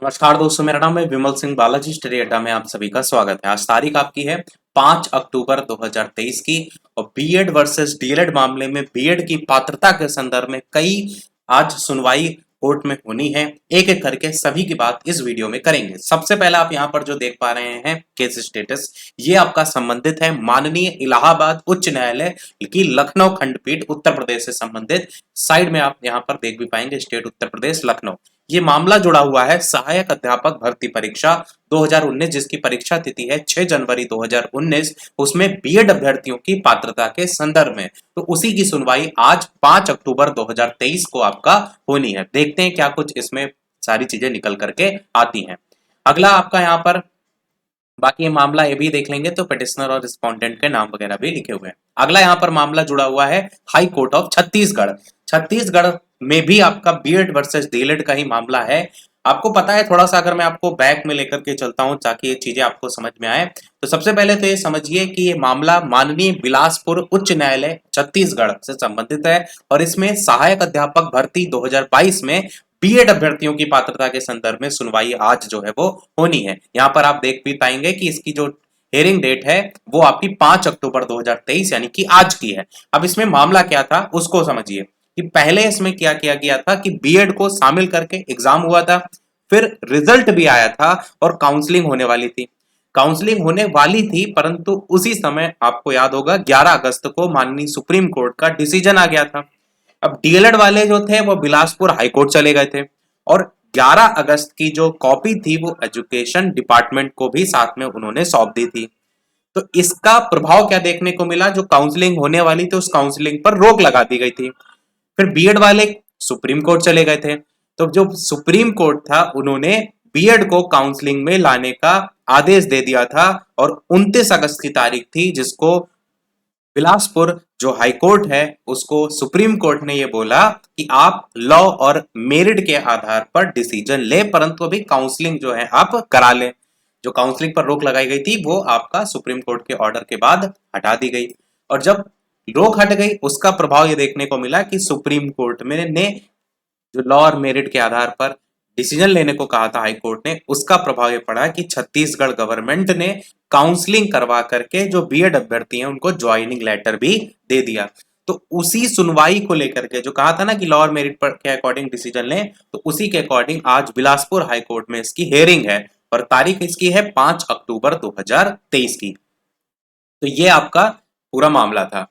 नमस्कार दोस्तों, मेरा नाम है विमल सिंह बालाजी। स्टडी अड्डा में आप सभी का स्वागत है। आज तारीख आपकी है 5 अक्टूबर 2023 की। और बीएड वर्सेस डीएलएड मामले में बीएड की पात्रता के संदर्भ में कई आज सुनवाई कोर्ट में होनी है। एक एक करके सभी की बात इस वीडियो में करेंगे। सबसे पहले आप यहाँ पर जो देख पा रहे हैं केस स्टेटस, ये आपका संबंधित है माननीय इलाहाबाद उच्च न्यायालय की लखनऊ खंडपीठ उत्तर प्रदेश से संबंधित। साइड में आप यहाँ पर देख भी पाएंगे स्टेट उत्तर प्रदेश लखनऊ। ये मामला जुड़ा हुआ है सहायक अध्यापक भर्ती परीक्षा 2019, जिसकी परीक्षा तिथि है 6 जनवरी 2019। उसमें बीएड अभ्यर्थियों की पात्रता के संदर्भ में, तो उसी की सुनवाई आज 5 अक्टूबर 2023 को आपका होनी है। देखते हैं क्या कुछ इसमें सारी चीजें निकल करके आती हैं। अगला आपका यहाँ पर बाकी ये मामला ये भी देख लेंगे, तो पिटिशनर और रिस्पोंडेंट के नाम वगैरह भी लिखे हुए हैं। अगला यहाँ पर मामला जुड़ा हुआ है high court of Chhattisgarh. Chhattisgarh में भी आपका बीएड वर्सेस डीएलएड का ही मामला है। आपको पता है, थोड़ा सा अगर मैं आपको बैक में लेकर के चलता हूं ताकि ये चीजें आपको समझ में आए, तो सबसे पहले तो ये समझिए कि ये मामला माननीय बिलासपुर उच्च न्यायालय छत्तीसगढ़ से संबंधित है। और इसमें सहायक अध्यापक भर्ती 2022 में बीएड अभ्यर्थियों की पात्रता के संदर्भ में सुनवाई आज जो है वो होनी है। यहाँ पर आप देख भी पाएंगे कि इसकी जो हेयरिंग डेट है वो आपकी 5 अक्टूबर 2023 यानी कि आज की है। अब इसमें मामला क्या था उसको समझिए कि पहले इसमें क्या किया गया था कि बीएड को शामिल करके एग्जाम हुआ था, फिर रिजल्ट भी आया था और काउंसलिंग होने वाली थी। काउंसलिंग होने वाली थी, परंतु उसी समय आपको याद होगा 11 अगस्त को माननीय सुप्रीम कोर्ट का डिसीजन आ गया था। अब डीएलएड वाले जो थे वो बिलासपुर हाईकोर्ट चले गए थे और 11 अगस्त की जो कॉपी थी वो एजुकेशन डिपार्टमेंट को भी साथ में उन्होंने सौंप दी थी। तो इसका प्रभाव क्या देखने को मिला, जो काउंसलिंग होने वाली थी उस काउंसलिंग पर रोक लगा दी गई थी। फिर बीएड वाले सुप्रीम कोर्ट चले गए थे, तो जो सुप्रीम कोर्ट था उन्होंने बीएड को काउंसलिंग में लाने का आदेश दे दिया था। और 29 अगस्त की तारीख थी जिसको बिलासपुर जो हाई कोर्ट है उसको सुप्रीम कोर्ट ने ये बोला कि आप लॉ और मेरिट के आधार पर डिसीजन ले, परंतु अभी काउंसलिंग जो है आप करा लें। जो काउंसलिंग पर रोक लगाई गई थी वो आपका सुप्रीम कोर्ट के ऑर्डर के बाद हटा दी गई। और जब रोक हट गई उसका प्रभाव ये देखने को मिला कि सुप्रीम कोर्ट में ने जो लॉ और मेरिट के आधार पर डिसीजन लेने को कहा था हाई कोर्ट ने, उसका प्रभाव ये पड़ा कि छत्तीसगढ़ गवर्नमेंट ने काउंसलिंग करवा करके जो बीएड अभ्यर्थी हैं उनको ज्वाइनिंग लेटर भी दे दिया। तो उसी सुनवाई को लेकर के जो कहा था ना कि लॉ और मेरिट पर के अकॉर्डिंग डिसीजन लें, तो उसी के अकॉर्डिंग आज बिलासपुर हाई कोर्ट में इसकी हेयरिंग है और तारीख इसकी है 5 अक्टूबर 2023 की। तो ये आपका पूरा मामला था।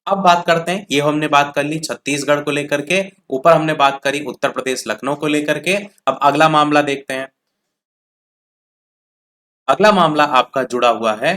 अब बात करते हैं, ये हमने बात कर ली छत्तीसगढ़ को लेकर के, ऊपर हमने बात करी उत्तर प्रदेश लखनऊ को लेकर के। अब अगला मामला देखते हैं। अगला मामला आपका जुड़ा हुआ है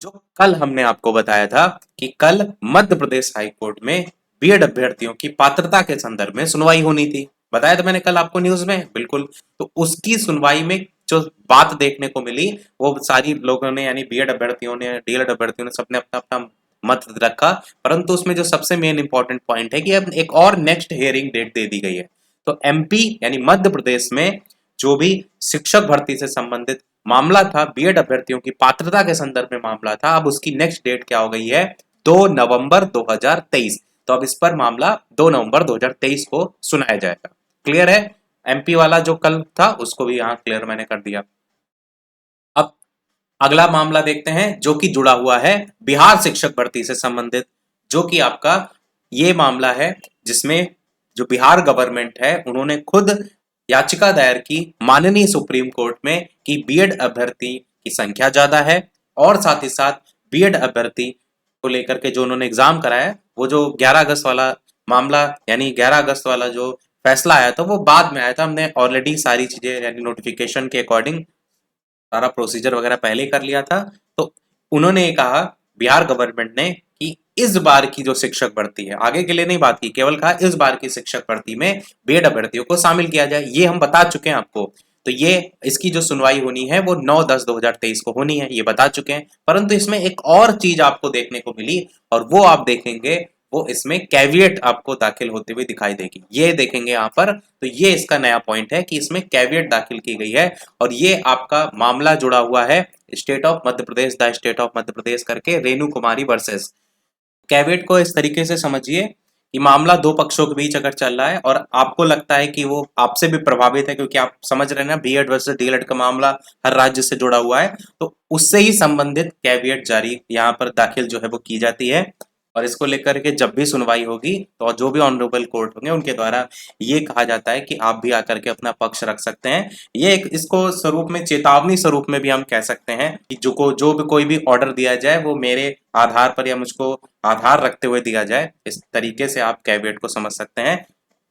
जो कल हमने आपको बताया था कि कल मध्य प्रदेश हाई कोर्ट में बीएड अभ्यर्थियों की पात्रता के संदर्भ में सुनवाई होनी थी। बताया था मैंने कल आपको न्यूज में, बिल्कुल। तो उसकी सुनवाई में जो बात देखने को मिली वो सारी लोगों ने यानी बीएड अभ्यर्थियों ने डीएलएड अभ्यर्थियों ने सबने अपना अपना मत रखा, परंतु उसमें जो सबसे मेन इंपॉर्टेंट पॉइंट है कि अब एक और नेक्स्ट हियरिंग डेट दे दी गई है। तो एमपी यानी मध्य प्रदेश में जो भी शिक्षक भर्ती से संबंधित मामला था, बीएड अभ्यर्थियों की पात्रता के संदर्भ में मामला था, अब उसकी नेक्स्ट डेट क्या हो गई है 2 नवंबर 2023। तो अब इस पर मामला 2 नवंबर 2023 को सुनाया जाएगा। क्लियर है? एमपी वाला जो कल था उसको भी यहाँ क्लियर मैंने कर दिया। अब अगला मामला देखते हैं जो कि जुड़ा हुआ है बिहार शिक्षक भर्ती से संबंधित, जो कि आपका ये मामला है जिसमें जो बिहार गवर्नमेंट है उन्होंने खुद याचिका दायर की माननीय सुप्रीम कोर्ट में कि बीएड अभ्यर्थी की संख्या ज्यादा है और साथ ही साथ बीएड अभ्यर्थी को लेकर के जो उन्होंने एग्जाम कराया, वो जो 11 अगस्त वाला मामला यानी 11 अगस्त वाला जो फैसला आया था वो बाद में आया था। हमने ऑलरेडी सारी चीजें यानी नोटिफिकेशन के अकॉर्डिंग सारा प्रोसीजर वगैरह पहले कर लिया था। तो उन्होंने ये कहा बिहार गवर्नमेंट ने कि इस बार की जो शिक्षक भर्ती है, आगे के लिए नहीं बात की, केवल कहा इस बार की शिक्षक भर्ती में बीएड अभ्यर्थियों को शामिल किया जाए। ये हम बता चुके हैं आपको। तो ये इसकी जो सुनवाई होनी है वो 9/10/2023 को होनी है, ये बता चुके हैं। परंतु इसमें एक और चीज आपको देखने को मिली और वो आप देखेंगे, वो इसमें कैविएट आपको दाखिल होते हुए दिखाई देगी। ये देखेंगे यहाँ पर, तो ये इसका नया पॉइंट है कि इसमें कैविएट दाखिल की गई है। और ये आपका मामला जुड़ा हुआ है state of Madhya Pradesh, the state of Madhya Pradesh करके रेणु कुमारी वर्सेस। कैविएट को इस तरीके से समझिए कि मामला दो पक्षों के बीच अगर चल रहा है और आपको लगता है कि वो आपसे भी प्रभावित है, क्योंकि आप समझ रहे हैं ना बीएड वर्सेस डीएलएड का मामला हर राज्य से जुड़ा हुआ है, तो उससे ही संबंधित कैविएट जारी यहाँ पर दाखिल जो है वो की जाती है। और इसको लेकर के जब भी सुनवाई होगी तो जो भी ऑनरेबल कोर्ट होंगे उनके द्वारा ये कहा जाता है कि आप भी आकर के अपना पक्ष रख सकते हैं। ये एक इसको स्वरूप में चेतावनी स्वरूप में भी हम कह सकते हैं कि जो भी कोई भी ऑर्डर दिया जाए वो मेरे आधार पर या मुझको आधार रखते हुए दिया जाए, इस तरीके से आप कैविएट को समझ सकते हैं।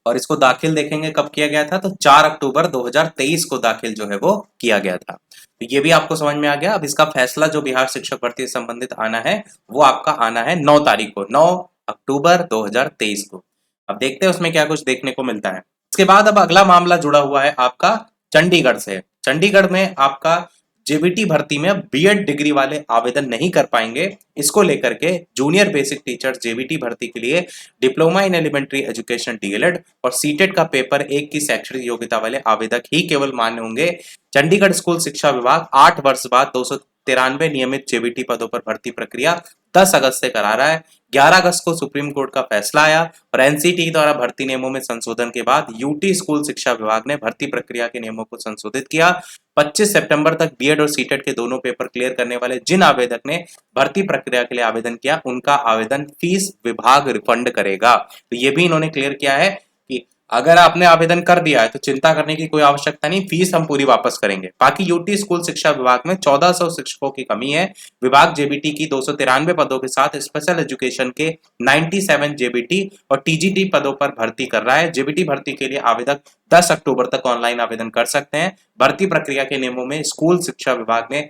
और इसको दाखिल देखेंगे कब किया गया था, तो 4 अक्टूबर 2023 को दाखिल जो है वो किया गया था। तो ये भी आपको समझ में आ गया। अब इसका फैसला जो बिहार शिक्षक भर्ती से संबंधित आना है वो आपका आना है 9 तारीख को, 9 अक्टूबर 2023 को। अब देखते हैं उसमें क्या कुछ देखने को मिलता है। इसके बाद अब अगला मामला जुड़ा हुआ है आपका चंडीगढ़ से। चंडीगढ़ में आपका जेबीटी भर्ती में अब बीएड डिग्री वाले आवेदन नहीं कर पाएंगे। इसको लेकर के जूनियर बेसिक टीचर जेबीटी भर्ती के लिए diploma in elementary education DElEd और सीटेट का पेपर 1 की शैक्षणिक योग्यता वाले आवेदक ही केवल मान्य होंगे। चंडीगढ़ स्कूल शिक्षा विभाग 8 वर्ष बाद 293 नियमित जेबीटी पदों पर भर्ती प्रक्रिया 10 अगस्त से करा रहा है। 11 अगस्त को सुप्रीम कोर्ट का फैसला आया और एनसीटी द्वारा भर्ती नियमों में संशोधन के बाद यूटी स्कूल शिक्षा विभाग ने भर्ती प्रक्रिया के नियमों को संशोधित किया। 25 सितंबर तक बीएड और सीटेट के दोनों पेपर क्लियर करने वाले जिन आवेदक ने भर्ती प्रक्रिया के लिए आवेदन किया उनका आवेदन फीस विभाग रिफंड करेगा। तो ये भी इन्होंने क्लियर किया है कि अगर आपने आवेदन कर दिया है तो चिंता करने की कोई आवश्यकता नहीं, फीस हम पूरी वापस करेंगे। बाकी यूटी स्कूल शिक्षा विभाग में 1400 शिक्षकों की कमी है। विभाग जेबीटी की 293 पदों के साथ स्पेशल एजुकेशन के 97 जेबीटी और टीजीटी पदों पर भर्ती कर रहा है। जेबीटी भर्ती के लिए आवेदक 10 अक्टूबर तक ऑनलाइन आवेदन कर सकते हैं। भर्ती प्रक्रिया के नियमों में स्कूल शिक्षा विभाग ने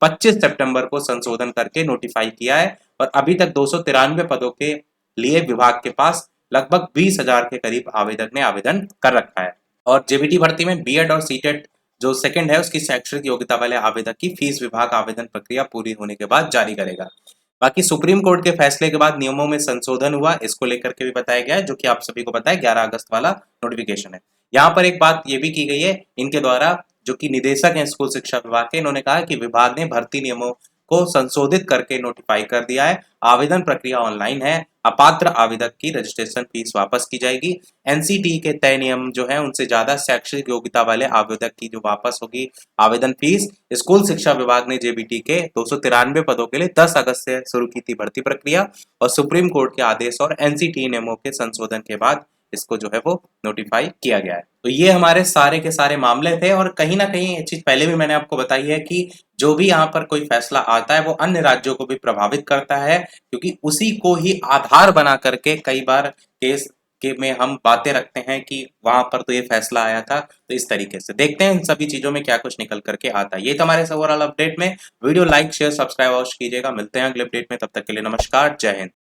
25 सितंबर को संशोधन करके नोटिफाई किया है और अभी तक 293 पदों के लिए विभाग के पास लगभग 20,000 के करीब आवेदक ने आवेदन कर रखा है। और जेबीटी भर्ती में बीएड और सीटेट जो सेकंड है उसकी शैक्षणिक योग्यता वाले आवेदक की फीस विभाग आवेदन प्रक्रिया पूरी होने के बाद जारी करेगा। बाकी सुप्रीम कोर्ट के फैसले के बाद नियमों में संशोधन हुआ, इसको लेकर के भी बताया गया है, जो कि आप सभी को पता है 11 अगस्त वाला नोटिफिकेशन है। यहाँ पर एक बात ये भी की गई है इनके द्वारा, जो कि निदेशक हैं स्कूल शिक्षा विभाग के, इन्होंने कहा कि विभाग ने भर्ती नियमों को संशोधित करके नोटिफाई कर दिया है। आवेदन प्रक्रिया ऑनलाइन है। अपात्र आवेदक की रजिस्ट्रेशन फीस वापस की जाएगी। एनसीटी के तय नियम जो है उनसे ज्यादा शैक्षणिक योग्यता वाले आवेदक की जो वापस होगी आवेदन फीस। स्कूल शिक्षा विभाग ने जेबीटी के 293 पदों के लिए 10 अगस्त से शुरू की थी भर्ती प्रक्रिया और सुप्रीम कोर्ट के आदेश और एनसीटी नियमों के संशोधन के बाद इसको जो है वो नोटिफाई किया गया है। तो ये हमारे सारे के सारे मामले थे और कहीं ना कहीं ये चीज पहले भी मैंने आपको बताई है कि जो भी यहाँ पर कोई फैसला आता है वो अन्य राज्यों को भी प्रभावित करता है, क्योंकि उसी को ही आधार बना करके कई बार केस के में हम बातें रखते हैं कि वहां पर तो ये फैसला आया था। तो इस तरीके से देखते हैं इन सभी चीजों में क्या कुछ निकल करके आता है। ये तो हमारे ओवरऑल अपडेट में। वीडियो लाइक शेयर सब्सक्राइब अवश्य कीजिएगा। मिलते हैं अगले अपडेट में, तब तक के लिए नमस्कार, जय हिंद।